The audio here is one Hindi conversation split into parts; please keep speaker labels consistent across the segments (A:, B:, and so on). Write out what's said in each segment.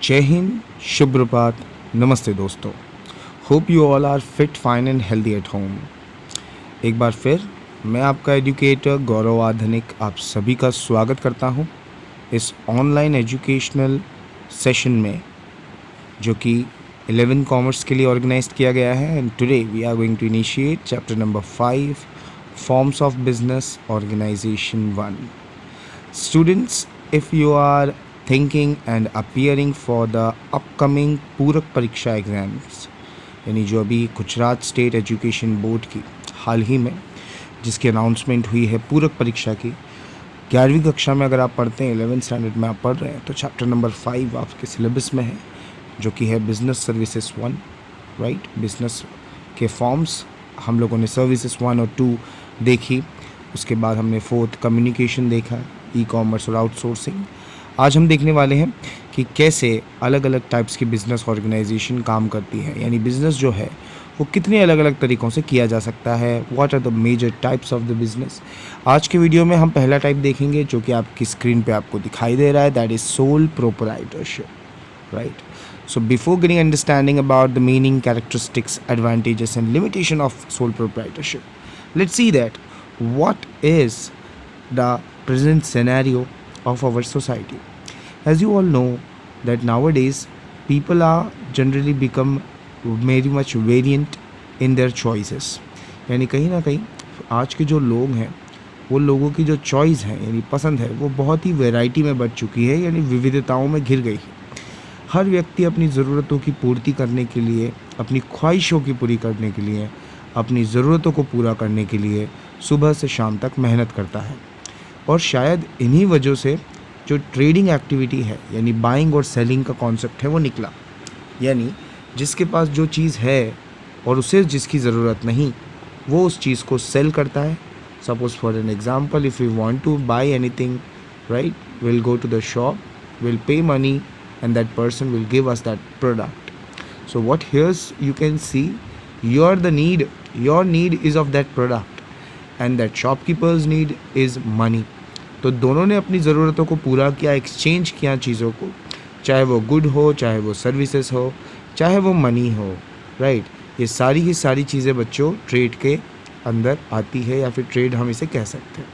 A: जय हिंद, शुभ प्रभात, नमस्ते दोस्तों। Hope you all are fit, fine and healthy at home. एक बार फिर मैं आपका एजुकेटर गौरव आधुनिक आप सभी का स्वागत करता हूं इस ऑनलाइन एजुकेशनल सेशन में, जो कि 11 कॉमर्स के लिए ऑर्गेनाइज किया गया है। And today we are going to initiate chapter number 5, forms of business organisation 1। Students, if you are thinking and appearing for the upcoming पूरक परीक्षा एग्ज़ाम्स, यानी जो अभी गुजरात स्टेट एजुकेशन बोर्ड की हाल ही में जिसकी अनाउंसमेंट हुई है पूरक परीक्षा की, 11वीं कक्षा में अगर आप पढ़ते हैं, 11th स्टैंडर्ड में आप पढ़ रहे हैं, तो चैप्टर नंबर 5 आपके सिलेबस में है, जो कि है बिजनेस सर्विसेज 1, राइट। बिजनेस के फॉर्म्स हम लोगों ने सर्विसेज 1 और 2 देखी, उसके बाद हमने 4th कम्युनिकेशन देखा, ई कॉमर्स और आउटसोर्सिंग। आज हम देखने वाले हैं कि कैसे अलग अलग टाइप्स की बिज़नेस ऑर्गेनाइजेशन काम करती है, यानी बिज़नेस जो है वो कितने अलग अलग तरीक़ों से किया जा सकता है। What are the major types of the business. आज के वीडियो में हम पहला टाइप देखेंगे, जो कि आपकी स्क्रीन पे आपको दिखाई दे रहा है, that is soul proprietorship, right. So before getting understanding about the meaning, characteristics, advantages and limitation of sole proprietorship, let's see that what is the present scenario of our society. As you all know that nowadays people are generally become very much variant in their choices. यानी कहीं ना कहीं आज के जो लोग हैं वो लोगों की जो चॉइस है यानी पसंद है वो बहुत ही वैरायटी में बढ़ चुकी है, यानी विविधताओं में घिर गई है। हर व्यक्ति अपनी ज़रूरतों की पूर्ति करने के लिए, अपनी ख्वाहिशों की पूरी करने के लिए, अपनी ज़रूरतों को पूरा करने के लिए सुबह से शाम तक मेहनत करता है। और शायद इन्हीं वजह से जो ट्रेडिंग एक्टिविटी है, यानी बाइंग और सेलिंग का कॉन्सेप्ट है, वो निकला। यानी जिसके पास जो चीज़ है और उसे जिसकी ज़रूरत नहीं, वो उस चीज़ को सेल करता है। Suppose for an example, if you want to buy anything, right, will go to the shop, will pay money and that person will give us that product. So what here's you can see, your need is of that product and that shopkeeper's need is money. तो दोनों ने अपनी ज़रूरतों को पूरा किया, एक्सचेंज किया चीज़ों को, चाहे वो गुड हो, चाहे वो सर्विसेज हो, चाहे वो मनी हो, राइट। ये सारी की सारी चीज़ें बच्चों ट्रेड के अंदर आती है, या फिर ट्रेड हम इसे कह सकते हैं।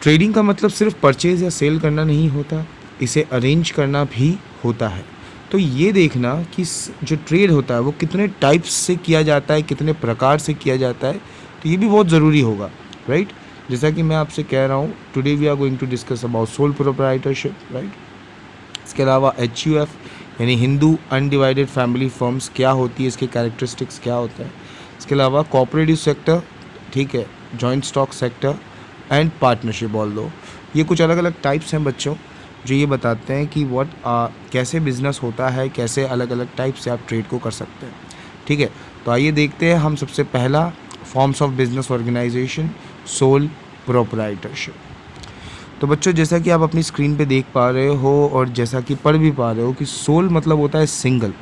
A: ट्रेडिंग का मतलब सिर्फ परचेज या सेल करना नहीं होता, इसे अरेंज करना भी होता है। तो ये देखना कि जो ट्रेड होता है वो कितने टाइप्स से किया जाता है, कितने प्रकार से किया जाता है, तो ये भी बहुत ज़रूरी होगा, राइट। जैसा कि मैं आपसे कह रहा हूँ, today we are going to discuss about sole proprietorship, right. इसके अलावा HUF यानी हिंदू अनडिवाइडेड फैमिली फर्म्स क्या होती है, इसके कैरेक्टरिस्टिक्स क्या होता है। इसके अलावा कोऑपरेटिव सेक्टर, ठीक है, joint stock sector and partnership. All दो ये कुछ अलग अलग टाइप्स हैं बच्चों, जो ये बताते हैं कि कैसे बिज़नेस होता है, कैसे अलग अलग टाइप से आप ट्रेड को कर सकते हैं, ठीक है। तो आइए देखते हैं हम सबसे पहला forms of business organisation, sole proprietorship. तो बच्चों, जैसा कि आप अपनी स्क्रीन पे देख पा रहे हो और जैसा कि पढ़ भी पा रहे हो कि सोल मतलब होता है सिंगल,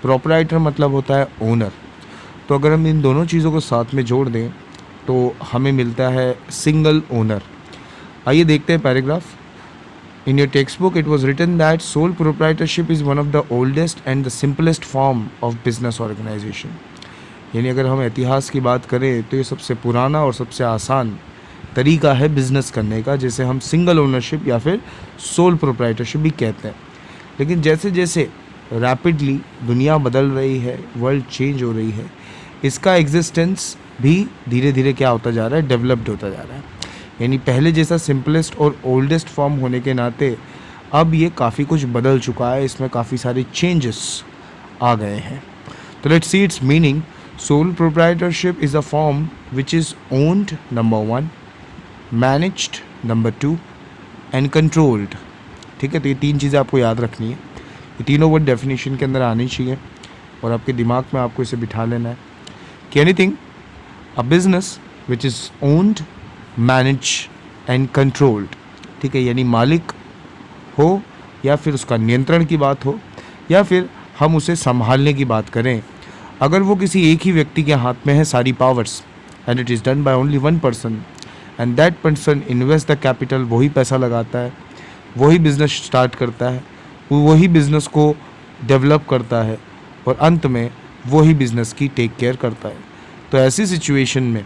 A: प्रोप्राइटर मतलब होता है ओनर। तो अगर हम इन दोनों चीज़ों को साथ में जोड़ दें तो हमें मिलता है सिंगल ओनर। आइए देखते हैं paragraph. In your textbook, it was written that sole proprietorship is one of the oldest and the simplest form of business organization. यानी अगर हम इतिहास की बात करें तो ये सबसे पुराना और सबसे आसान तरीका है बिज़नेस करने का, जिसे हम सिंगल ओनरशिप या फिर सोल प्रोप्राइटरशिप भी कहते हैं। लेकिन जैसे जैसे रैपिडली दुनिया बदल रही है, वर्ल्ड चेंज हो रही है, इसका एग्जिस्टेंस भी धीरे धीरे क्या होता जा रहा है, डेवलप्ड होता जा रहा है। यानी पहले जैसा सिंपलेस्ट और ओल्डेस्ट फॉर्म होने के नाते अब ये काफ़ी कुछ बदल चुका है, इसमें काफ़ी सारे चेंजेस आ गए हैं। तो let's see it's meaning. Sole proprietorship is a form which is owned, number 1, managed, number 2 and controlled, ठीक है। तो ये 3 चीज़ें आपको याद रखनी है, ये तीनों वर्ड डेफिनेशन के अंदर आनी चाहिए और आपके दिमाग में आपको इसे बिठा लेना है कि anything a business which is owned, manage and controlled, ठीक है। यानी मालिक हो या फिर उसका नियंत्रण की बात हो या फिर हम उसे संभालने की बात करें, अगर वो किसी एक ही व्यक्ति के हाथ में है सारी powers, and it is done by only one person, and that person invest the capital, वही पैसा लगाता है, वही बिज़नेस स्टार्ट करता है, वही बिज़नेस को डेवलप करता है और अंत में वही बिज़नेस की टेक केयर करता है। तो ऐसी सिचुएशन में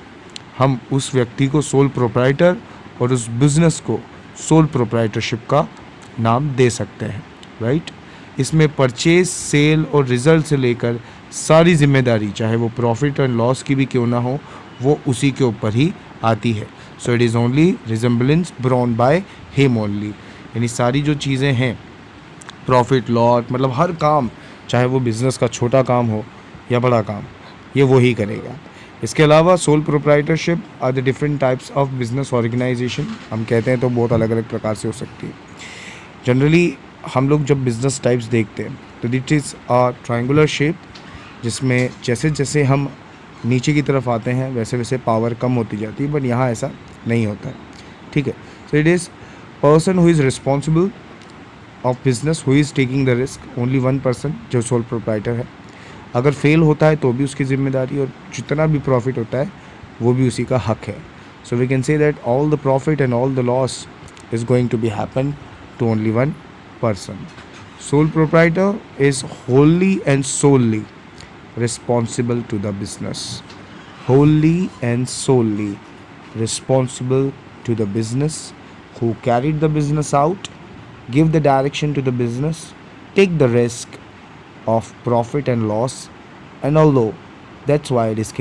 A: हम उस व्यक्ति को सोल प्रोप्राइटर और उस बिज़नेस को सोल प्रोप्राइटरशिप का नाम दे सकते हैं, राइट। इसमें परचेज, सेल और रिज़ल्ट से लेकर सारी जिम्मेदारी, चाहे वो प्रॉफिट एंड लॉस की भी क्यों ना हो, वो उसी के ऊपर ही आती है। So it is only resemblance borne by him only, यानी सारी जो चीज़ें हैं, प्रॉफिट लॉस, मतलब हर काम, चाहे वो बिज़नेस का छोटा काम हो या बड़ा काम, ये वो ही करेगा। इसके अलावा sole proprietorship are the different types of business organisation. हम कहते हैं तो बहुत अलग अलग प्रकार से हो सकती है। जनरली हम लोग जब बिज़नेस टाइप्स देखते हैं तो this is a triangular shape, जिसमें जैसे जैसे हम नीचे की तरफ आते हैं वैसे वैसे पावर कम होती जाती है, बट यहाँ ऐसा नहीं होता है, ठीक है। So it is person who is responsible of business, who is taking the risk, only one person जो सोल प्रोप्राइटर है। अगर फेल होता है तो भी उसकी जिम्मेदारी, और जितना भी प्रॉफिट होता है वो भी उसी का हक है। So we can say that all the profit and all the loss is going to be happen to only one person. Sole proprietor is wholly and solely responsible to the business. Wholly and solely responsible to the business, who carried the business out, give the direction to the business, take the risk of profit and loss, and although that's why it is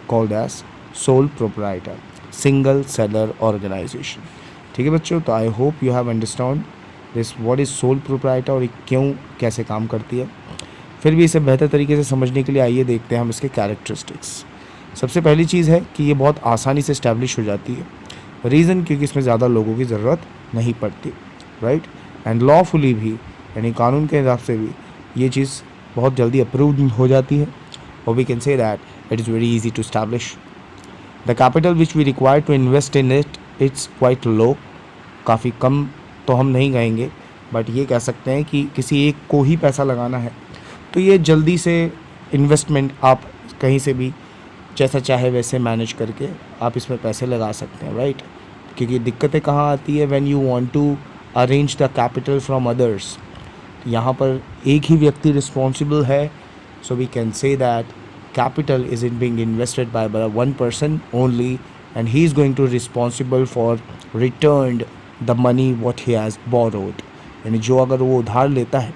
A: called as sole proprietor, single seller organization. ठीक है बच्चों, तो I hope you have understand this what is sole proprietor और ये क्यों कैसे काम करती है। फिर भी इसे बेहतर तरीके से समझने के लिए आइए देखते हैं हम इसके कैरेक्टरिस्टिक्स। सबसे पहली चीज़ है कि ये बहुत आसानी से इस्टेब्लिश हो जाती है। रीज़न क्योंकि इसमें ज़्यादा लोगों की ज़रूरत नहीं पड़ती, राइट। एंड लॉफुली भी, यानी कानून के हिसाब से भी ये चीज़ बहुत जल्दी अप्रूव हो जाती है, और we can say that it is very easy to establish. The capital which we require to invest in it's quite low, काफ़ी कम तो हम नहीं कहेंगे, बट ये कह सकते हैं कि किसी एक को ही पैसा लगाना है तो ये जल्दी से इन्वेस्टमेंट आप कहीं से भी जैसा चाहे वैसे मैनेज करके आप इसमें पैसे लगा सकते हैं, राइट। क्योंकि दिक्कतें कहाँ आती है, when you want to arrange the capital from others, तो यहाँ पर एक ही व्यक्ति रिस्पॉन्सिबल है। So we can say that capital is in being invested by one person only, and he is going to responsible for return the money what he has borrowed, यानी जो अगर वो उधार लेता है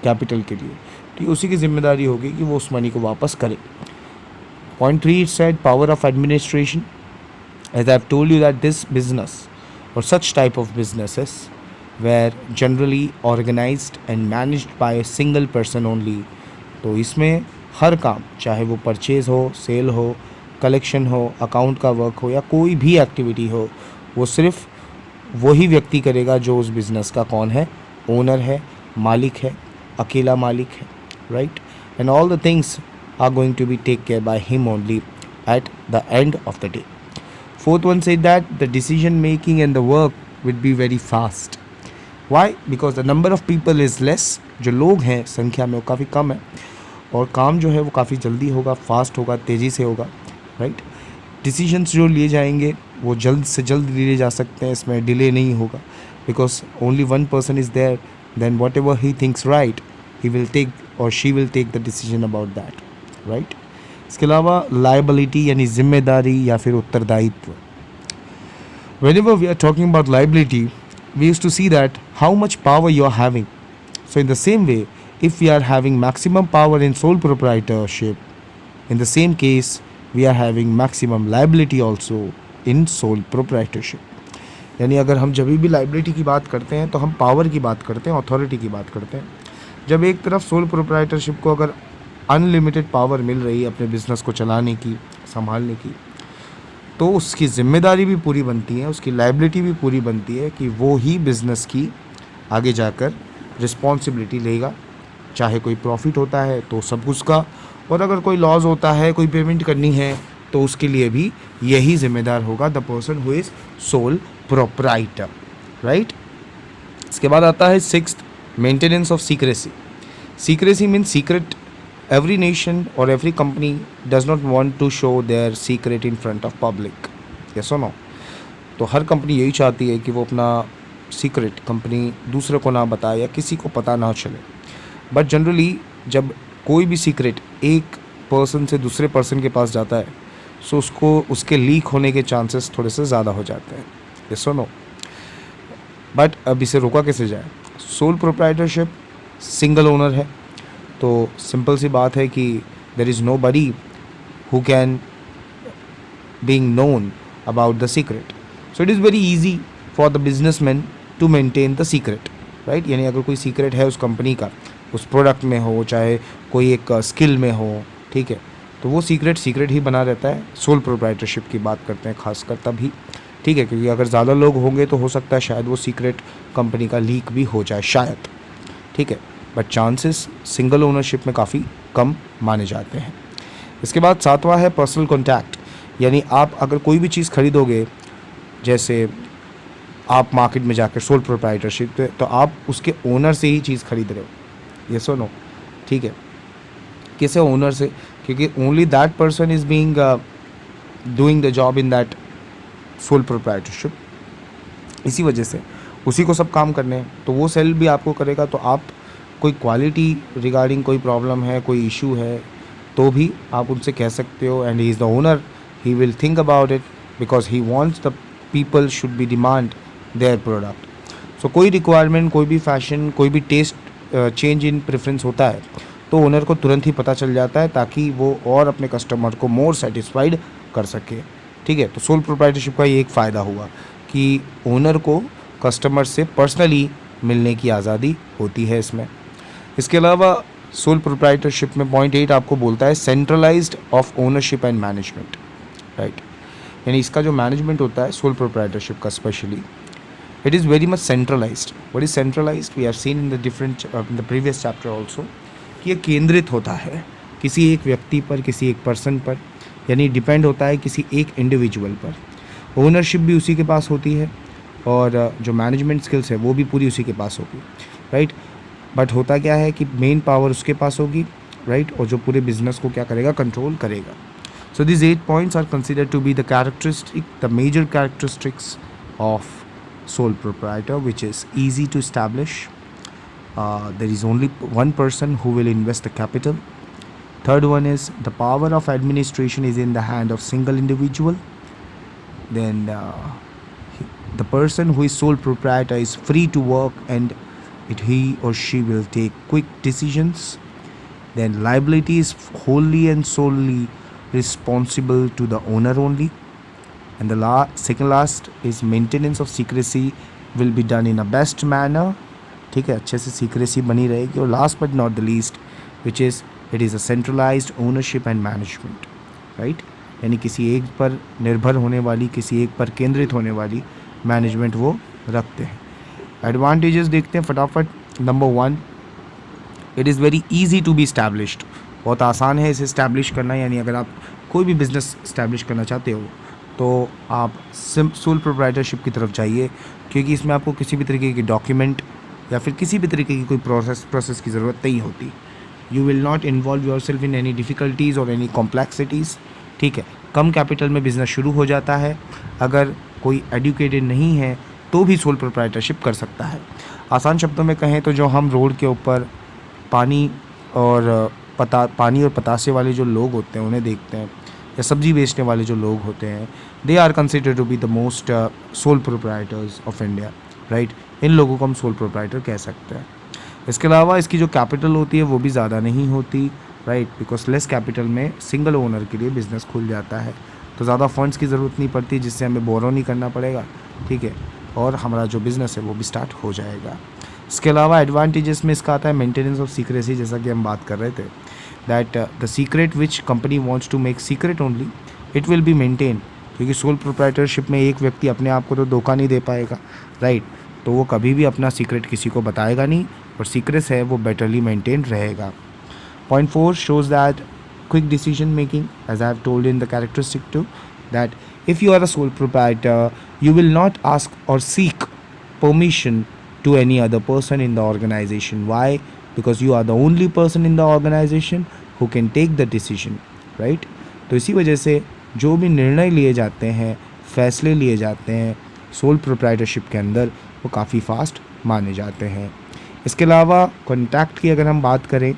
A: कैपिटल के लिए तो ये उसी की जिम्मेदारी होगी कि वो उस मनी को वापस करे। Point 3 it said power of administration. As I have told you that this business और such type of businesses were generally organised and managed by a single person only. तो इसमें हर काम, चाहे वो परचेज हो, सेल हो, कलेक्शन हो, अकाउंट का वर्क हो या कोई भी एक्टिविटी हो, वो सिर्फ वही व्यक्ति करेगा जो उस बिज़नेस का कौन है, ओनर है, मालिक है, अकेला मालिक है, right. And all the things are going to be take care by him only at the end of the day. Fourth one said that the decision making and the work will be very fast. Why? Because the number of people is less, जो लोग हैं संख्या में वो काफ़ी कम है, और काम जो है वो काफ़ी जल्दी होगा, फास्ट होगा, तेज़ी से होगा, राइट। डिसीजंस जो लिए जाएंगे वो जल्द से जल्द लिए जा सकते हैं, इसमें डिले नहीं होगा, because only one person is there, then whatever he thinks right he will take और she will take the decision about that, right. इसके अलावा लायबिलिटी यानी जिम्मेदारी या फिर उत्तरदायित्व। Whenever we are talking about liability, we used to see that how much power you are having. So in the same way, if we are having maximum power in sole proprietorship, in the same case, we are having maximum liability also in sole proprietorship. यानी अगर हम जब भी लाइबिलिटी की बात करते हैं तो हम पावर की बात करते हैं, अथॉरिटी की बात करते हैं। जब एक तरफ सोल प्रोप्राइटरशिप को अगर अनलिमिटेड पावर मिल रही है अपने बिजनेस को चलाने की, संभालने की, तो उसकी ज़िम्मेदारी भी पूरी बनती है, उसकी लायबिलिटी भी पूरी बनती है कि वो ही बिज़नेस की आगे जाकर रिस्पॉन्सिबिलिटी लेगा। चाहे कोई प्रॉफिट होता है तो सब कुछ का, और अगर कोई लॉस होता है, कोई पेमेंट करनी है, तो उसके लिए भी यही जिम्मेदार होगा, the person who is sole proprietor, right. इसके बाद आता है sixth, maintenance of secrecy. Secrecy means secret. Every nation or every company does not want to show their secret in front of public. Yes or no? तो हर कंपनी यही चाहती है कि वो अपना सीक्रेट कंपनी दूसरे को ना बताए या किसी को पता ना चले। बट जनरली जब कोई भी सीक्रेट एक पर्सन से दूसरे पर्सन के पास जाता है सो उसको उसके लीक होने के चांसेस थोड़े से ज़्यादा हो जाते हैं। यस और नो? बट अब इसे रोका कैसे जाए? सोल प्रोप्राइटरशिप सिंगल ओनर है तो सिंपल सी बात है कि there is nobody who can being known about the secret. So it is very easy for the businessman to maintain the secret, right? यानी अगर कोई सीक्रेट है उस कंपनी का, उस प्रोडक्ट में हो चाहे कोई एक स्किल में हो, ठीक है, तो वो सीक्रेट ही बना रहता है। सोल प्रोप्राइटरशिप की बात करते हैं खासकर तभी, ठीक है, क्योंकि अगर ज़्यादा लोग होंगे तो हो सकता है शायद वो सीक्रेट कंपनी का लीक भी हो जाए शायद, ठीक है, बट चांसेस सिंगल ओनरशिप में काफ़ी कम माने जाते हैं। इसके बाद 7वां है पर्सनल कॉन्टैक्ट, यानी आप अगर कोई भी चीज़ खरीदोगे, जैसे आप मार्केट में जाकर सोल प्रोप्राइटरशिप पे, तो आप उसके ओनर से ही चीज़ खरीद रहे हो। यस और नो? ठीक है, किसे ओनर से? क्योंकि only that person is being doing the job in that sole proprietorship. इसी वजह से उसी को सब काम करने हैं, तो वो सेल भी आपको करेगा। तो आप कोई क्वालिटी रिगार्डिंग कोई प्रॉब्लम है, कोई इशू है, तो भी आप उनसे कह सकते हो। And he is the owner, he will think about it because he wants the people should be demand their product. So कोई रिक्वायरमेंट, कोई भी फैशन, कोई भी टेस्ट चेंज इन प्रेफरेंस होता है तो ओनर को तुरंत ही पता चल जाता है ताकि वो और अपने कस्टमर को मोर सेटिस्फाइड कर सके, ठीक है। तो सोल प्रोप्राइटरशिप का ये एक फ़ायदा हुआ कि ओनर को कस्टमर से पर्सनली मिलने की आज़ादी होती है इसमें। इसके अलावा सोल प्रोप्राइटरशिप में पॉइंट 8 आपको बोलता है centralised of ownership and management, right. यानी इसका जो मैनेजमेंट होता है सोल प्रोप्राइटरशिप का specially, it is very much centralized. What is centralized? We have seen in the different in the previous chapter also कि ये केंद्रित होता है किसी एक व्यक्ति पर, किसी एक पर्सन पर, यानी डिपेंड होता है किसी एक इंडिविजुअल पर। ओनरशिप भी उसी के पास होती है और जो मैनेजमेंट स्किल्स है वो भी पूरी उसी के पास होगी, राइट। बट होता क्या है कि मेन पावर उसके पास होगी, राइट, और जो पूरे बिजनेस को क्या करेगा, कंट्रोल करेगा। सो these 8 points are considered to be the major characteristics of sole proprietor, which is easy to establish. There is only one person who will invest the capital. Third one is the power of administration is in the hand of single individual. Then the person who is sole proprietor is free to work and he or she will take quick decisions. Then liability is wholly and solely responsible to the owner only. And the second last is maintenance of secrecy will be done in a best manner, ठीक है, अच्छे से secrecy बनी रहेगी। और last but not the least which is it is a centralized ownership and management, right, यानी किसी एक पर निर्भर होने वाली, किसी एक पर केंद्रित होने वाली मैनेजमेंट वो रखते हैं। एडवांटेजेस देखते हैं फटाफट। Number 1, it is very easy to be established, बहुत आसान है इसे इस्टेब्लिश करना। यानी अगर आप कोई भी बिज़नेस इस्टेब्लिश करना चाहते हो तो आप सोल प्रोप्राइटरशिप की तरफ जाइए, क्योंकि इसमें आपको किसी भी तरीके की डॉक्यूमेंट या फिर किसी भी तरीके की कोई प्रोसेस की ज़रूरत नहीं होती। You will not involve your self in any difficulties और एनी कॉम्प्लेक्सिटीज़, ठीक है। कम कैपिटल में बिज़नेस शुरू हो जाता है। अगर कोई एडुकेटेड नहीं है तो भी सोल प्रोप्राइटरशिप कर सकता है। आसान शब्दों में कहें तो जो हम रोड के ऊपर पानी और पतासे वाले जो लोग होते हैं उन्हें देखते हैं, या सब्जी बेचने वाले जो लोग होते हैं, they are considered to be the most sole proprietors of India, right. इन लोगों को हम सोल प्रोप्राइटर कह सकते हैं। इसके अलावा इसकी जो कैपिटल होती है वो भी ज़्यादा नहीं होती, राइट, बिकॉज लेस कैपिटल में सिंगल ओनर के लिए बिज़नेस खुल जाता है, तो ज़्यादा फंड्स की ज़रूरत नहीं पड़ती जिससे हमें बोरो नहीं करना पड़ेगा, ठीक है, और हमारा जो बिज़नेस है वो भी स्टार्ट हो जाएगा। इसके अलावा एडवांटेजेस में इसका आता है मेंटेनेंस ऑफ सीक्रेसी, जैसा कि हम बात कर रहे थे, that the secret which company wants to make secret only it will be maintain, क्योंकि सोल प्रोप्राइटरशिप में एक व्यक्ति अपने आप को तो धोखा नहीं दे पाएगा, राइट, तो वो कभी भी अपना सीक्रेट किसी को बताएगा नहीं और सीक्रेट है वो बेटरली मेंटेन रहेगा। Point 4 shows that quick decision making, as I have told in the characteristic too, that if you are a sole proprietor you will not ask or seek permission to any other person in the organization. Why? Because you are the only person in the organization who can take the decision, right? तो इसी वजह से जो भी निर्णय लिए जाते हैं, फैसले लिए जाते हैं सोल प्रोप्राइटरशिप के अंदर, वो काफ़ी फास्ट माने जाते हैं। इसके अलावा कॉन्टैक्ट की अगर हम बात करें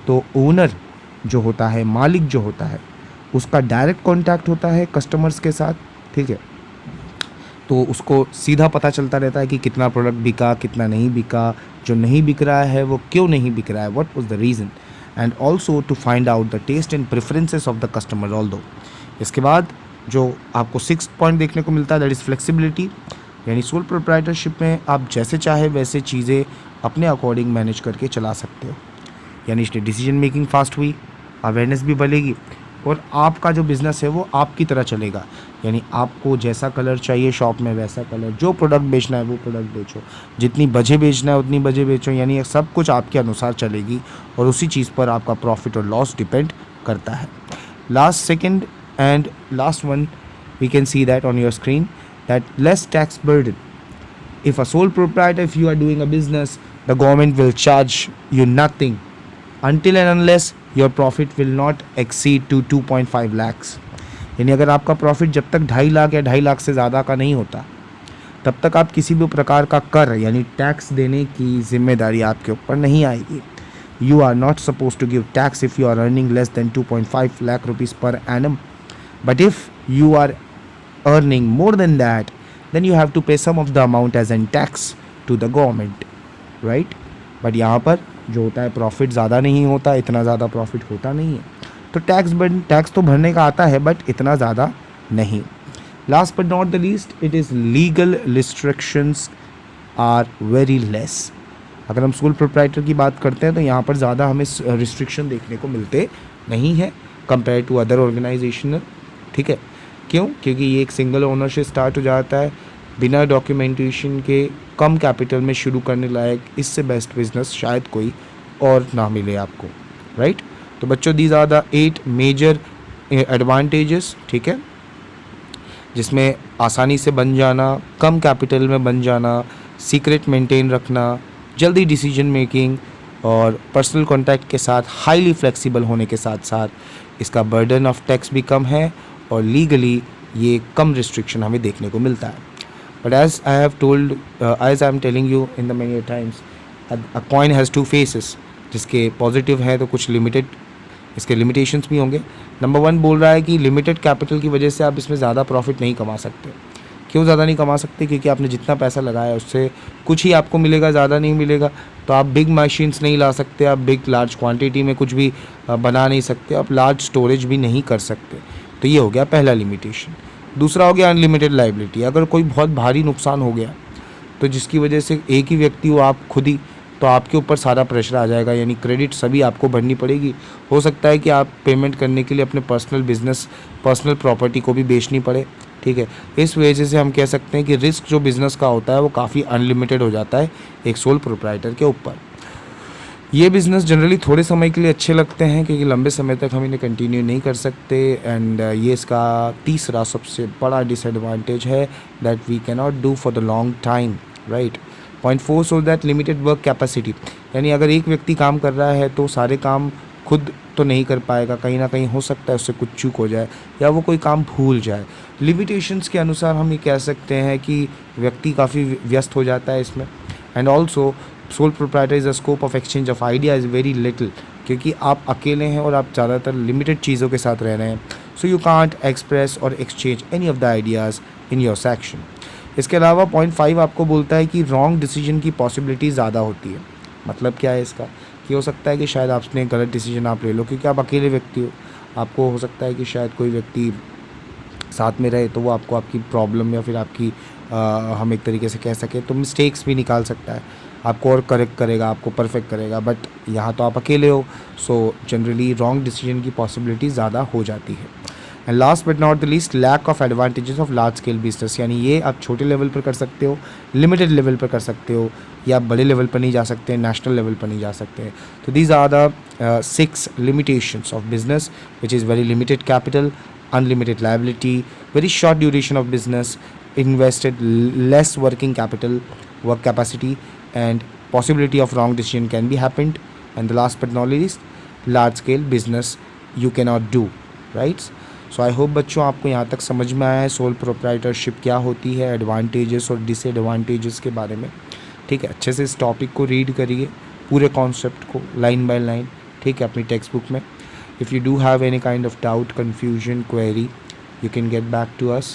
A: तो ओनर जो होता है, मालिक जो होता है, उसका डायरेक्ट कॉन्टैक्ट होता है कस्टमर्स के साथ, ठीक है। तो उसको सीधा पता चलता रहता है कि कितना प्रोडक्ट बिका, कितना नहीं बिका, जो नहीं बिक रहा है वो क्यों नहीं बिक रहा है, what was the reason, and also to find out the taste and preferences of the customer although. इसके बाद जो आपको 6th पॉइंट देखने को मिलता है दैट इज़ फ्लेक्सिबिलिटी, यानी सोल प्रोप्राइटरशिप में आप जैसे चाहे वैसे चीज़ें अपने अकॉर्डिंग मैनेज करके चला सकते हो, यानी इसलिए डिसीजन मेकिंग फास्ट हुई, अवेयरनेस भी बढ़ेगी और आपका जो बिज़नेस है वो आपकी तरह चलेगा, यानी आपको जैसा कलर चाहिए शॉप में वैसा कलर, जो प्रोडक्ट बेचना है वो प्रोडक्ट बेचो, जितनी बजे बेचना है उतनी बजे बेचो, यानी ये सब कुछ आपके अनुसार चलेगी और उसी चीज़ पर आपका प्रॉफिट और लॉस डिपेंड करता है। Last second and last one we can see that on your screen that less tax burden. If a sole proprietor, if you are doing a business, the government will charge you nothing until and unless your profit will not exceed to 2.5 lakhs। यानी अगर आपका प्रॉफिट जब तक 2.5 लाख या 2.5 लाख से ज़्यादा का नहीं होता तब तक आप किसी भी प्रकार का कर यानी टैक्स देने की जिम्मेदारी आपके ऊपर नहीं आएगी। You are not suppose to give tax if you are earning less than 2.5 lakh rupees per annum, but if you are earning more than that then you have to pay some of the amount as in tax to the government, right? But यहाँ पर जो होता है प्रॉफिट ज़्यादा नहीं होता, इतना ज़्यादा प्रॉफिट होता नहीं है, तो टैक्स तो भरने का आता है बट इतना ज़्यादा नहीं। Last but not the least, it is legal restrictions are very less. अगर हम सोल प्रोप्राइटर की बात करते हैं तो यहाँ पर ज़्यादा हमें रिस्ट्रिक्शन देखने को मिलते नहीं है कंपेयर टू अदर ऑर्गेनाइजेशन, ठीक है। क्यों? क्योंकि ये एक सिंगल ओनर से स्टार्ट हो जाता है, बिना डॉक्यूमेंटेशन के कम कैपिटल में शुरू करने लायक इससे बेस्ट बिजनेस शायद कोई और ना मिले आपको, राइट? तो बच्चों these are the 8 major advantages, ठीक है, जिसमें आसानी से बन जाना, कम कैपिटल में बन जाना, सीक्रेट मेंटेन रखना, जल्दी डिसीजन मेकिंग और पर्सनल कॉन्टैक्ट के साथ हाईली फ्लेक्सिबल होने के साथ साथ इसका बर्डन ऑफ टैक्स भी कम है और लीगली ये कम रिस्ट्रिक्शन हमें देखने को मिलता है। But as I have told, as I am telling you in the many times, a coin has 2 faces, जिसके पॉजिटिव है तो कुछ लिमिटेड इसके लिमिटेशंस भी होंगे। नंबर 1 बोल रहा है कि लिमिटेड कैपिटल की वजह से आप इसमें ज़्यादा प्रॉफिट नहीं कमा सकते। क्यों ज़्यादा नहीं कमा सकते? क्योंकि आपने जितना पैसा लगाया उससे कुछ ही आपको मिलेगा, ज़्यादा नहीं मिलेगा। तो आप बिग मशीन्स नहीं ला सकते, आप बिग लार्ज क्वांटिटी में कुछ भी बना नहीं सकते, आप लार्ज स्टोरेज भी नहीं कर सकते। तो ये हो गया पहला लिमिटेशन। दूसरा हो गया अनलिमिटेड लायबिलिटी। अगर कोई बहुत भारी नुकसान हो गया तो जिसकी वजह से एक ही व्यक्ति हो आप खुद ही, तो आपके ऊपर सारा प्रेशर आ जाएगा, यानी क्रेडिट सभी आपको भरनी पड़ेगी। हो सकता है कि आप पेमेंट करने के लिए अपने पर्सनल बिजनेस, पर्सनल प्रॉपर्टी को भी बेचनी पड़े, ठीक है। इस वजह से हम कह सकते हैं कि रिस्क जो बिज़नेस का होता है वो काफ़ी अनलिमिटेड हो जाता है एक सोल प्रोप्राइटर के ऊपर। ये बिज़नेस जनरली थोड़े समय के लिए अच्छे लगते हैं क्योंकि लंबे समय तक हम इन्हें कंटिन्यू नहीं कर सकते, एंड ये इसका तीसरा सबसे बड़ा डिसएडवांटेज है that we can not do for the long time, right. Point 4 so that limited work capacity, यानी अगर एक व्यक्ति काम कर रहा है तो सारे काम खुद तो नहीं कर पाएगा, कहीं ना कहीं हो सकता है उससे कुछ चूक हो जाए या वो कोई काम भूल जाए। लिमिटेशंस के अनुसार हम ये कह सकते हैं कि व्यक्ति काफ़ी व्यस्त हो जाता है इसमें, and also sole proprietor is a scope of exchange of idea is very little, क्योंकि आप अकेले हैं और आप ज़्यादातर लिमिटेड चीज़ों के साथ रह रहे हैं, सो यू कांट एक्सप्रेस और exchange any of the ideas in your section. इसके अलावा पॉइंट 5 आपको बोलता है कि रॉन्ग डिसीजन की पॉसिबिलिटी ज़्यादा होती है। मतलब क्या है इसका? कि हो सकता है कि शायद आपने गलत डिसीजन आप ले लो क्योंकि आप अकेले व्यक्ति हो। आपको हो सकता है कि शायद कोई व्यक्ति साथ में रहे तो वो आपको आपकी प्रॉब्लम या फिर आपकी हम एक तरीके से कह सकें तो मिस्टेक्स भी निकाल सकता है, आपको और करेक्ट करेगा, आपको परफेक्ट करेगा। बट यहाँ तो आप अकेले हो, सो जनरली रॉन्ग डिसीजन की पॉसिबिलिटी ज़्यादा हो जाती है। And last but not the least, lack of advantages of large scale business, यानी ये आप छोटे लेवल पर कर सकते हो, लिमिटेड लेवल पर कर सकते हो, या बड़े लेवल पर नहीं जा सकते, नेशनल लेवल पर नहीं जा सकते। तो these are the 6 limitations of business, which is very limited capital, unlimited liability, very short duration of business, invested less working capital, work capacity, and possibility of wrong decision can be happened. And the last but not least, large scale business you cannot do, right? So I hope बच्चों आपको यहाँ तक समझ में आया है सोल प्रोप्राइटरशिप क्या होती है, एडवांटेजेस और डिसएडवांटेजेस के बारे में। ठीक है, अच्छे से इस टॉपिक को रीड करिए, पूरे कॉन्सेप्ट को लाइन बाय लाइन, ठीक है, अपनी टेक्स्ट बुक में। If you do have any kind of doubt, confusion, query, you can get back to us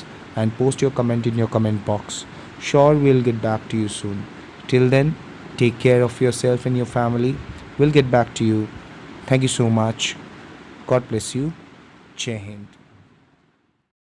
A: and post your comment in your comment box. Sure, we'll get back to you soon. Till then, take care of yourself and your family. We'll get back to you. Thank you so much. God bless you. Jai Hind.